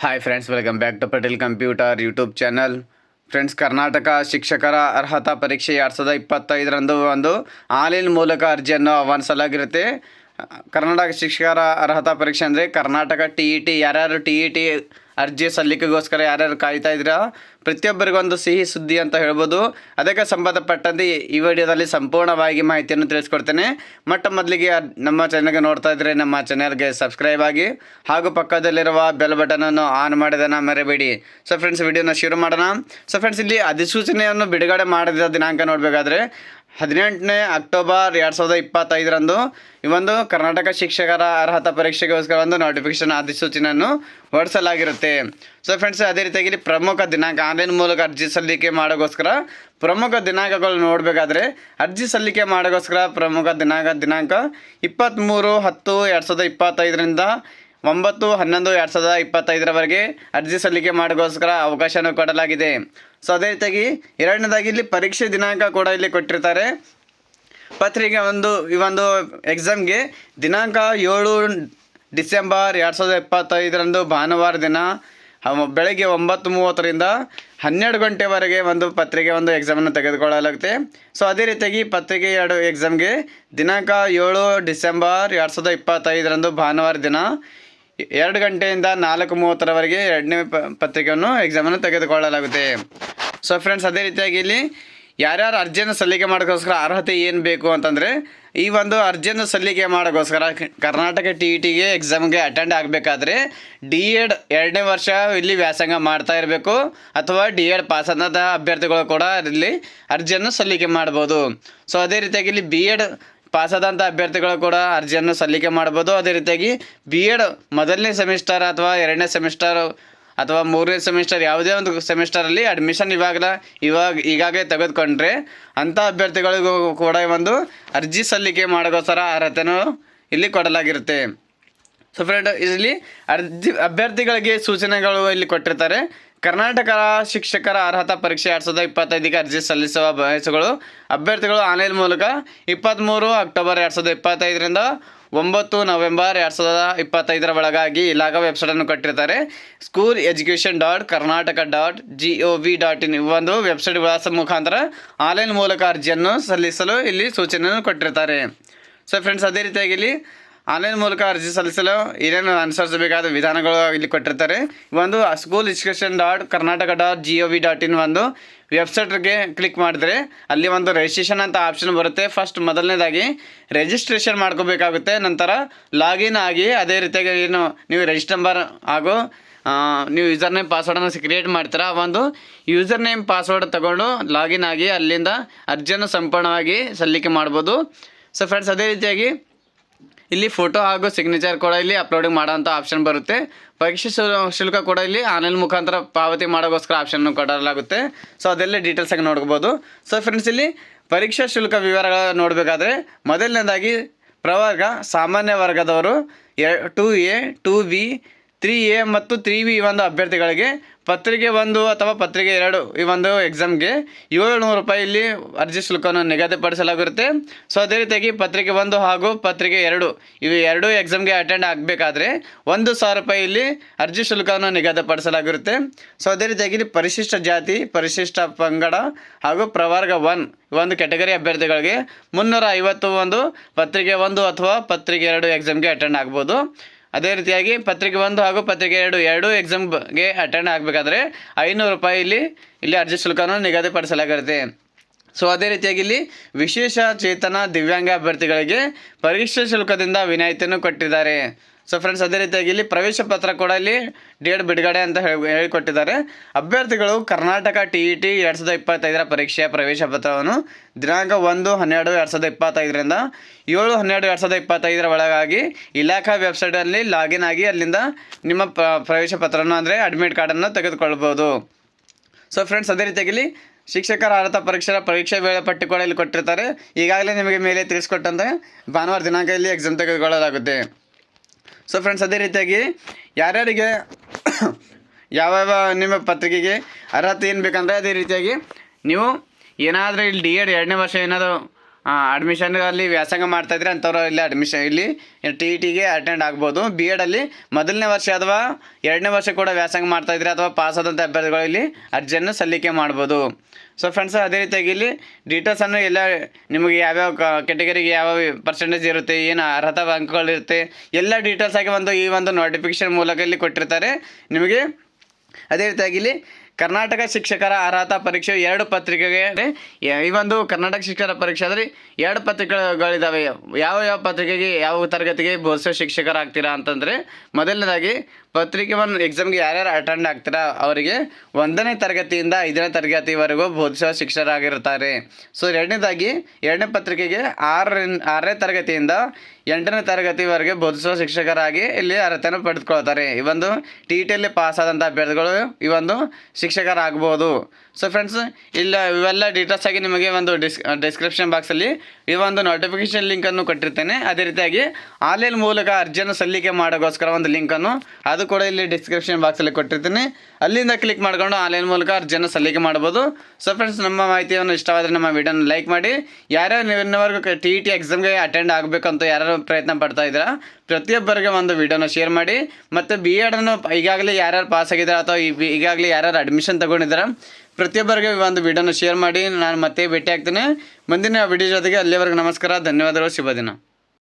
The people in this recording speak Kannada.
Hi friends, welcome back to Patel computer YouTube channel. Friends, Karnataka ಶಿಕ್ಷಕರ ಅರ್ಹತಾ ಪರೀಕ್ಷೆ 2025ರಂದು ಒಂದು ಆನ್ಲೈನ್ ಮೂಲಕ ಅರ್ಜಿಯನ್ನು ಆಹ್ವಾನಿಸಲಾಗಿರುತ್ತೆ. ಕರ್ನಾಟಕ ಶಿಕ್ಷಕರ ಅರ್ಹತಾ ಪರೀಕ್ಷೆ ಅಂದರೆ ಕರ್ನಾಟಕ TET. ಯಾರ್ಯಾರು TET ಅರ್ಜಿ ಸಲ್ಲಿಕೆಗೋಸ್ಕರ ಯಾರ್ಯಾರು ಕಾಯ್ತಾ ಇದ್ದೀರಾ, ಪ್ರತಿಯೊಬ್ಬರಿಗೊಂದು ಸಿಹಿ ಸುದ್ದಿ ಅಂತ ಹೇಳ್ಬೋದು. ಅದಕ್ಕೆ ಸಂಬಂಧಪಟ್ಟಂತೆ ಈ ವಿಡಿಯೋದಲ್ಲಿ ಸಂಪೂರ್ಣವಾಗಿ ಮಾಹಿತಿಯನ್ನು ತಿಳಿಸ್ಕೊಡ್ತೇನೆ. ಮೊದಲಿಗೆ ನಮ್ಮ ಚಾನಲ್ಗೆ ನೋಡ್ತಾ ಇದ್ದರೆ ನಮ್ಮ ಚಾನಲ್ಗೆ ಸಬ್ಸ್ಕ್ರೈಬ್ ಆಗಿ ಹಾಗೂ ಪಕ್ಕದಲ್ಲಿರುವ ಬೆಲ್ ಬಟನನ್ನು ಆನ್ ಮಾಡೋದನ್ನು ಮರೆಯಬೇಡಿ. ಸೊ ಫ್ರೆಂಡ್ಸ್, ವಿಡಿಯೋನ ಶುರು ಮಾಡೋಣ. ಸೊ ಫ್ರೆಂಡ್ಸ್, ಇಲ್ಲಿ ಅಧಿಸೂಚನೆಯನ್ನು ಬಿಡುಗಡೆ ಮಾಡಿದ ದಿನಾಂಕ ನೋಡಬೇಕಾದ್ರೆ 18ನೇ ಅಕ್ಟೋಬರ್ 2025ರಂದು ಈ ಒಂದು ಕರ್ನಾಟಕ ಶಿಕ್ಷಕರ ಅರ್ಹತಾ ಪರೀಕ್ಷೆಗೋಸ್ಕರ ಒಂದು ನೋಟಿಫಿಕೇಶನ್ ಅಧಿಸೂಚನೆಯನ್ನು ಹೊರಡಿಸಲಾಗಿರುತ್ತೆ. ಸೊ ಫ್ರೆಂಡ್ಸ್, ಅದೇ ರೀತಿಯಾಗಿ ಪ್ರಮುಖ ದಿನಾಂಕ ಆನ್ಲೈನ್ ಮೂಲಕ ಅರ್ಜಿ ಸಲ್ಲಿಕೆ ಮಾಡೋಗೋಸ್ಕರ ಪ್ರಮುಖ ದಿನಾಂಕಗಳು ನೋಡಬೇಕಾದ್ರೆ ಅರ್ಜಿ ಸಲ್ಲಿಕೆ ಮಾಡೋಗೋಸ್ಕರ ಪ್ರಮುಖ ದಿನಾಂಕ 23/10/2025ರಿಂದ 9/11/2025ರವರೆಗೆ ಅರ್ಜಿ ಸಲ್ಲಿಕೆ ಮಾಡೋಗೋಸ್ಕರ ಅವಕಾಶವನ್ನು ಕೊಡಲಾಗಿದೆ. ಸೊ ಅದೇ ರೀತಿಯಾಗಿ ಎರಡನೇದಾಗಿ ಇಲ್ಲಿ ಪರೀಕ್ಷೆ ದಿನಾಂಕ ಕೂಡ ಇಲ್ಲಿ ಕೊಟ್ಟಿರ್ತಾರೆ. ಪತ್ರಿಕೆ ಈ ಒಂದು ಎಕ್ಸಾಮ್ಗೆ ದಿನಾಂಕ 7 ಡಿಸೆಂಬರ್ 2025ರಂದು ಭಾನುವಾರ ದಿನ ಬೆಳಗ್ಗೆ 9:30ರಿಂದ 12 ಗಂಟೆವರೆಗೆ ಪತ್ರಿಕೆ ಎಕ್ಸಾಮನ್ನು ತೆಗೆದುಕೊಳ್ಳಲಾಗುತ್ತೆ. ಸೊ ಅದೇ ರೀತಿಯಾಗಿ ಪತ್ರಿಕೆ 2 ಎಕ್ಸಾಮ್ಗೆ ದಿನಾಂಕ 7 ಡಿಸೆಂಬರ್ 2025ರಂದು ಭಾನುವಾರ ದಿನ 2 ಗಂಟೆಯಿಂದ 4:30ರವರೆಗೆ ಎರಡನೇ ಪತ್ರಿಕೆಯನ್ನು ಎಕ್ಸಾಮನ್ನು ತೆಗೆದುಕೊಳ್ಳಲಾಗುತ್ತೆ. ಸೊ ಫ್ರೆಂಡ್ಸ್, ಅದೇ ರೀತಿಯಾಗಿ ಇಲ್ಲಿ ಯಾರ್ಯಾರು ಅರ್ಜಿಯನ್ನು ಸಲ್ಲಿಕೆ ಮಾಡೋಕ್ಕೋಸ್ಕರ ಅರ್ಹತೆ ಏನು ಬೇಕು ಅಂತಂದರೆ, ಈ ಅರ್ಜಿಯನ್ನು ಸಲ್ಲಿಕೆ ಮಾಡೋಕ್ಕೋಸ್ಕರ ಕರ್ನಾಟಕ TETಗೆ ಎಕ್ಸಾಮ್ಗೆ ಅಟೆಂಡ್ ಆಗಬೇಕಾದ್ರೆ D.Ed 2ನೇ ವರ್ಷ ಇಲ್ಲಿ ವ್ಯಾಸಂಗ ಮಾಡ್ತಾ ಇರಬೇಕು, ಅಥವಾ D.Ed ಪಾಸಾದ ಅಭ್ಯರ್ಥಿಗಳು ಕೂಡ ಇಲ್ಲಿ ಅರ್ಜಿಯನ್ನು ಸಲ್ಲಿಕೆ ಮಾಡ್ಬೋದು. ಸೊ ಅದೇ ರೀತಿಯಾಗಿ ಇಲ್ಲಿ B.Ed ಪಾಸಾದಂಥ ಅಭ್ಯರ್ಥಿಗಳು ಕೂಡ ಅರ್ಜಿಯನ್ನು ಸಲ್ಲಿಕೆ ಮಾಡ್ಬೋದು. ಅದೇ ರೀತಿಯಾಗಿ B.Ed ಮೊದಲನೇ ಸೆಮಿಸ್ಟರ್ ಅಥವಾ 2ನೇ ಸೆಮಿಸ್ಟರ್ ಅಥವಾ 3ನೇ ಸೆಮಿಸ್ಟರ್ ಯಾವುದೇ ಒಂದು ಸೆಮಿಸ್ಟರಲ್ಲಿ ಅಡ್ಮಿಷನ್ ಈಗಾಗಲೇ ತೆಗೆದುಕೊಂಡ್ರೆ ಅಂಥ ಅಭ್ಯರ್ಥಿಗಳಿಗೂ ಕೂಡ ಅರ್ಜಿ ಸಲ್ಲಿಕೆ ಮಾಡೋಕ್ಕೋಸ್ಕರ ಅರ್ಹತೆಯನ್ನು ಇಲ್ಲಿ ಕೊಡಲಾಗಿರುತ್ತೆ. ಸೊ ಫ್ರೆಂಡ್, ಇಲ್ಲಿ ಅಭ್ಯರ್ಥಿಗಳಿಗೆ ಸೂಚನೆಗಳು ಇಲ್ಲಿ ಕೊಟ್ಟಿರ್ತಾರೆ. ಕರ್ನಾಟಕ ಶಿಕ್ಷಕರ ಅರ್ಹತಾ ಪರೀಕ್ಷೆ 2025ಗೆ ಅರ್ಜಿ ಸಲ್ಲಿಸುವ ಬಯಸುಗಳು ಅಭ್ಯರ್ಥಿಗಳು ಆನ್ಲೈನ್ ಮೂಲಕ 23 ಅಕ್ಟೋಬರ್ 2025ರಿಂದ 9 ನವೆಂಬರ್ 2025ರ ಒಳಗಾಗಿ ಇಲಾಖಾ ವೆಬ್ಸೈಟನ್ನು ಕೊಟ್ಟಿರ್ತಾರೆ. school.education.karnataka.gov.in ವೆಬ್ಸೈಟ್ ವಿಳಾಸ ಮುಖಾಂತರ ಆನ್ಲೈನ್ ಮೂಲಕ ಅರ್ಜಿಯನ್ನು ಸಲ್ಲಿಸಲು ಇಲ್ಲಿ ಸೂಚನೆಯನ್ನು ಕೊಟ್ಟಿರ್ತಾರೆ. ಸೊ ಫ್ರೆಂಡ್ಸ್, ಅದೇ ರೀತಿಯಾಗಿ ಇಲ್ಲಿ ಆನ್ಲೈನ್ ಮೂಲಕ ಅರ್ಜಿ ಸಲ್ಲಿಸಲು ಏನೇನು ಅನುಸರಿಸಬೇಕಾದ ವಿಧಾನಗಳು ಇಲ್ಲಿ ಕೊಟ್ಟಿರ್ತಾರೆ. school.education.karnataka.gov.in ವೆಬ್ಸೈಟ್ಗೆ ಕ್ಲಿಕ್ ಮಾಡಿದ್ರೆ ಅಲ್ಲಿ ರಿಜಿಸ್ಟ್ರೇಷನ್ ಅಂತ ಆಪ್ಷನ್ ಬರುತ್ತೆ. ಫಸ್ಟ್ ಮೊದಲನೇದಾಗಿ ರಿಜಿಸ್ಟ್ರೇಷನ್ ಮಾಡ್ಕೋಬೇಕಾಗುತ್ತೆ. ನಂತರ ಲಾಗಿನ್ ಆಗಿ ಅದೇ ರೀತಿಯಾಗಿ ನೀವು ರಿಜಿಸ್ಟರ್ ನಂಬರ್ ಹಾಗೂ ನೀವು ಯೂಸರ್ ನೇಮ್ ಪಾಸ್ವರ್ಡನ್ನು ಕ್ರಿಯೇಟ್ ಮಾಡ್ತೀರಾ. ಯೂಸರ್ ನೇಮ್ ಪಾಸ್ವರ್ಡ್ ತಗೊಂಡು ಲಾಗಿನ್ ಆಗಿ ಅಲ್ಲಿಂದ ಅರ್ಜಿಯನ್ನು ಸಂಪೂರ್ಣವಾಗಿ ಸಲ್ಲಿಕೆ ಮಾಡ್ಬೋದು. ಸೊ ಫ್ರೆಂಡ್ಸ್, ಅದೇ ರೀತಿಯಾಗಿ ಇಲ್ಲಿ ಫೋಟೋ ಹಾಗೂ ಸಿಗ್ನೇಚರ್ ಕೂಡ ಇಲ್ಲಿ ಅಪ್ಲೋಡಿಂಗ್ ಮಾಡೋಂಥ ಆಪ್ಷನ್ ಬರುತ್ತೆ. ಪರೀಕ್ಷೆ ಶುಲ್ಕ ಕೂಡ ಇಲ್ಲಿ ಆನ್ಲೈನ್ ಮುಖಾಂತರ ಪಾವತಿ ಮಾಡೋಕ್ಕೋಸ್ಕರ ಆಪ್ಷನ್ನು ಕೊಡಲಾಗುತ್ತೆ. ಸೊ ಅದೆಲ್ಲ ಡೀಟೇಲ್ಸಾಗಿ ನೋಡ್ಕೋಬೋದು. ಸೊ ಫ್ರೆಂಡ್ಸ್, ಇಲ್ಲಿ ಪರೀಕ್ಷಾ ಶುಲ್ಕ ವಿವರಗಳು ನೋಡಬೇಕಾದ್ರೆ ಮೊದಲನೇದಾಗಿ ಪ್ರವರ್ಗ ಸಾಮಾನ್ಯ ವರ್ಗದವರು 2A 2B 3A ಮತ್ತು 3B ಅಭ್ಯರ್ಥಿಗಳಿಗೆ ಪತ್ರಿಕೆ 1 ಅಥವಾ ಪತ್ರಿಕೆ 2 ಈ ಎಕ್ಸಾಮ್ಗೆ 700 ರೂಪಾಯಿ ಇಲ್ಲಿ ಅರ್ಜಿ ಶುಲ್ಕವನ್ನು ನಿಗದಿಪಡಿಸಲಾಗಿರುತ್ತೆ. ಸೊ ಅದೇ ರೀತಿಯಾಗಿ ಪತ್ರಿಕೆ 1 ಹಾಗೂ ಪತ್ರಿಕೆ 2 ಇವು 2 ಎಕ್ಸಾಮ್ಗೆ ಅಟೆಂಡ್ ಆಗಬೇಕಾದ್ರೆ 1,000 ರೂಪಾಯಿ ಇಲ್ಲಿ ಅರ್ಜಿ ಶುಲ್ಕವನ್ನು ನಿಗದಿಪಡಿಸಲಾಗಿರುತ್ತೆ. ಸೊ ಅದೇ ರೀತಿಯಾಗಿ ಇಲ್ಲಿ ಪರಿಶಿಷ್ಟ ಜಾತಿ, ಪರಿಶಿಷ್ಟ ಪಂಗಡ ಹಾಗೂ ಪ್ರವರ್ಗ 1 ಕ್ಯಾಟಗರಿ ಅಭ್ಯರ್ಥಿಗಳಿಗೆ 350 ಪತ್ರಿಕೆ 1 ಅಥವಾ ಪತ್ರಿಕೆ 2 ಎಕ್ಸಾಮ್ಗೆ ಅಟೆಂಡ್ ಆಗ್ಬೋದು. ಅದೇ ರೀತಿಯಾಗಿ ಪತ್ರಿಕೆ 1 ಹಾಗೂ ಪತ್ರಿಕೆ 2 ಎಕ್ಸಾಮ್ಗೆ ಅಟೆಂಡ್ ಆಗಬೇಕಾದ್ರೆ 500 ರೂಪಾಯಿ ಇಲ್ಲಿ ಅರ್ಜಿ ಶುಲ್ಕವನ್ನು ನಿಗದಿಪಡಿಸಲಾಗಿರುತ್ತೆ. ಸೊ ಅದೇ ರೀತಿಯಾಗಿ ಇಲ್ಲಿ ವಿಶೇಷ ಚೇತನ ದಿವ್ಯಾಂಗ ಅಭ್ಯರ್ಥಿಗಳಿಗೆ ಪರೀಕ್ಷಾ ಶುಲ್ಕದಿಂದ ವಿನಾಯಿತಿಯನ್ನು ಕೊಟ್ಟಿದ್ದಾರೆ. ಸೊ ಫ್ರೆಂಡ್ಸ್, ಅದೇ ರೀತಿಯಾಗಿ ಇಲ್ಲಿ ಪ್ರವೇಶ ಪತ್ರ ಕೂಡ ಇಲ್ಲಿ D.Ed ಬಿಡುಗಡೆ ಅಂತ ಹೇಳಿಕೊಟ್ಟಿದ್ದಾರೆ. ಅಭ್ಯರ್ಥಿಗಳು ಕರ್ನಾಟಕ TET 2025ರ ಪರೀಕ್ಷೆಯ ಪ್ರವೇಶ ಪತ್ರವನ್ನು ದಿನಾಂಕ 1/12/2025ರಿಂದ 7/12/2025ರ ಒಳಗಾಗಿ ಇಲಾಖಾ ವೆಬ್ಸೈಟಲ್ಲಿ ಲಾಗಿನ್ ಆಗಿ ಅಲ್ಲಿಂದ ನಿಮ್ಮ ಪ್ರವೇಶ ಪತ್ರವನ್ನು ಅಂದರೆ ಅಡ್ಮಿಟ್ ಕಾರ್ಡನ್ನು ತೆಗೆದುಕೊಳ್ಬೋದು. ಸೊ ಫ್ರೆಂಡ್ಸ್, ಅದೇ ರೀತಿಯಾಗಿ ಇಲ್ಲಿ ಶಿಕ್ಷಕರ ಅರ್ಹತಾ ಪರೀಕ್ಷೆ ವೇಳಾಪಟ್ಟಿ ಕೂಡ ಇಲ್ಲಿ ಕೊಟ್ಟಿರ್ತಾರೆ. ಈಗಾಗಲೇ ನಿಮಗೆ ಮೇಲೆ ತಿಳಿಸ್ಕೊಟ್ಟಂತೆ ಭಾನುವಾರ ದಿನಾಂಕ ಇಲ್ಲಿ ಎಕ್ಸಾಮ್ ತೆಗೆದುಕೊಳ್ಳಲಾಗುತ್ತೆ. ಸೊ ಫ್ರೆಂಡ್ಸ್, ಅದೇ ರೀತಿಯಾಗಿ ಯಾರ್ಯಾರಿಗೆ ಯಾವ್ಯಾವ ನಿಮ್ಮ ಪತ್ರಿಕೆಗೆ ಅರ್ಹತೆ ಏನು ಬೇಕಂದರೆ ಅದೇ ರೀತಿಯಾಗಿ ನೀವು ಏನಾದರೂ ಇಲ್ಲಿ D.Ed 2ನೇ ವರ್ಷ ಏನಾದರೂ ಅಡ್ಮಿಷನ್ನಲ್ಲಿ ವ್ಯಾಸಂಗ ಮಾಡ್ತಾಯಿದ್ರೆ ಅಂಥವ್ರು ಇಲ್ಲಿ ಟಿ ಇ ಟಿಗೆ ಅಟೆಂಡ್ ಆಗ್ಬೋದು. ಬಿ ಎಡಲ್ಲಿ ಮೊದಲನೇ ವರ್ಷ ಅಥವಾ 2ನೇ ವರ್ಷ ಕೂಡ ವ್ಯಾಸಂಗ ಮಾಡ್ತಾಯಿದ್ರೆ ಅಥವಾ ಪಾಸ್ ಆದಂಥ ಅಭ್ಯರ್ಥಿಗಳು ಇಲ್ಲಿ ಅರ್ಜಿಯನ್ನು ಸಲ್ಲಿಕೆ ಮಾಡ್ಬೋದು. ಸೊ ಫ್ರೆಂಡ್ಸ್, ಅದೇ ರೀತಿಯಾಗಿ ಇಲ್ಲಿ ಡೀಟೇಲ್ಸನ್ನು ಎಲ್ಲ ನಿಮಗೆ ಯಾವ್ಯಾವ ಕೆಟಗರಿಗೆ ಯಾವ ಪರ್ಸೆಂಟೇಜ್ ಇರುತ್ತೆ, ಏನು ಅರ್ಹತಾ ಅಂಕಗಳಿರುತ್ತೆ, ಎಲ್ಲ ಡೀಟೇಲ್ಸಾಗಿ ಈ ಒಂದು ನೋಟಿಫಿಕೇಷನ್ ಮೂಲಕ ಇಲ್ಲಿ ಕೊಟ್ಟಿರ್ತಾರೆ ನಿಮಗೆ. ಅದೇ ರೀತಿಯಾಗಿ ಇಲ್ಲಿ ಕರ್ನಾಟಕ ಶಿಕ್ಷಕರ ಅರ್ಹತಾ ಪರೀಕ್ಷೆ 2 ಪತ್ರಿಕೆಗೆ ಈ ಒಂದು ಕರ್ನಾಟಕ ಶಿಕ್ಷಕರ ಪರೀಕ್ಷೆ ಆದರೆ 2 ಪತ್ರಿಕೆಗಳಿದ್ದಾವೆ. ಯಾವ ಪತ್ರಿಕೆಗೆ ಯಾವ ತರಗತಿಗೆ ಬೋಧಿಸೋ ಶಿಕ್ಷಕರಾಗ್ತೀರಾ ಅಂತಂದರೆ, ಮೊದಲನೇದಾಗಿ ಪತ್ರಿಕೆ 1 ಎಕ್ಸಾಮ್ಗೆ ಯಾರ್ಯಾರು ಅಟೆಂಡ್ ಆಗ್ತೀರಾ ಅವರಿಗೆ 1ನೇ ತರಗತಿಯಿಂದ 5ನೇ ತರಗತಿವರೆಗೂ ಬೋಧಿಸುವ ಶಿಕ್ಷಕರಾಗಿರ್ತಾರೆ. ಸೊ 2ನೇ ಪತ್ರಿಕೆಗೆ 6ನೇ ತರಗತಿಯಿಂದ 8ನೇ ತರಗತಿವರೆಗೆ ಬೋಧಿಸುವ ಶಿಕ್ಷಕರಾಗಿ ಇಲ್ಲಿ ಅರ್ಹತೆಯನ್ನು ಪಡೆದುಕೊಳ್ತಾರೆ. ಈ ಒಂದು ಟಿ ಇ ಟಿಯಲ್ಲಿ ಪಾಸ್ ಆದಂಥ ಅಭ್ಯರ್ಥಿಗಳು ಈ ಒಂದು ಶಿಕ್ಷಕರಾಗ್ಬೋದು. ಸೊ ಫ್ರೆಂಡ್ಸ್, ಇವೆಲ್ಲ ಡೀಟೇಲ್ಸಾಗಿ ನಿಮಗೆ ಒಂದು ಡಿಸ್ಕ್ರಿಪ್ಷನ್ ಬಾಕ್ಸಲ್ಲಿ ಈ ಒಂದು ನೋಟಿಫಿಕೇಷನ್ ಲಿಂಕನ್ನು ಕೊಟ್ಟಿರ್ತೇನೆ. ಅದೇ ರೀತಿಯಾಗಿ ಆನ್ಲೈನ್ ಮೂಲಕ ಅರ್ಜಿಯನ್ನು ಸಲ್ಲಿಕೆ ಮಾಡೋಕ್ಕೋಸ್ಕರ ಒಂದು ಲಿಂಕನ್ನು ಅದು ಕೂಡ ಇಲ್ಲಿ ಡಿಸ್ಕ್ರಿಪ್ಷನ್ ಬಾಕ್ಸಲ್ಲಿ ಕೊಟ್ಟಿರ್ತೀನಿ. ಅಲ್ಲಿಂದ ಕ್ಲಿಕ್ ಮಾಡ್ಕೊಂಡು ಆನ್ಲೈನ್ ಮೂಲಕ ಅರ್ಜಿಯನ್ನು ಸಲ್ಲಿಕೆ ಮಾಡ್ಬೋದು. ಸೊ ಫ್ರೆಂಡ್ಸ್, ನಮ್ಮ ಮಾಹಿತಿಯನ್ನು ಇಷ್ಟವಾದರೆ ನಮ್ಮ ವಿಡಿಯೋನ ಲೈಕ್ ಮಾಡಿ. ಯಾರ್ಯಾರು ಇನ್ನವರೆಗೂ ಟಿ ಇ ಟಿ ಎಕ್ಸಾಮ್ಗೆ ಅಟೆಂಡ್ ಆಗಬೇಕಂತ ಯಾರು ಪ್ರಯತ್ನ ಪಡ್ತಾ ಇದ್ದೀರಾ ಪ್ರತಿಯೊಬ್ಬರಿಗೆ ಒಂದು ವಿಡಿಯೋನ ಶೇರ್ ಮಾಡಿ. ಮತ್ತು ಬಿ ಎಡನ್ನು ಈಗಾಗಲೇ ಯಾರ್ಯಾರು ಪಾಸ್ ಆಗಿದ್ದಾರೆ ಅಥವಾ ಈಗಾಗಲೇ ಯಾರ್ಯಾರು ಅಡ್ಮಿಷನ್ ತೊಗೊಂಡಿದ್ದಾರೆ ಪ್ರತಿಯೊಬ್ಬರಿಗೆ ಒಂದು ವಿಡಿಯೋನ ಶೇರ್ ಮಾಡಿ. ನಾನು ಮತ್ತೆ ಭೇಟಿ ಆಗ್ತೀನಿ ಮುಂದಿನ ವಿಡಿಯೋ ಜೊತೆಗೆ. ಅಲ್ಲಿವರೆಗೂ ನಮಸ್ಕಾರ, ಧನ್ಯವಾದಗಳು, ಶುಭ ದಿನ.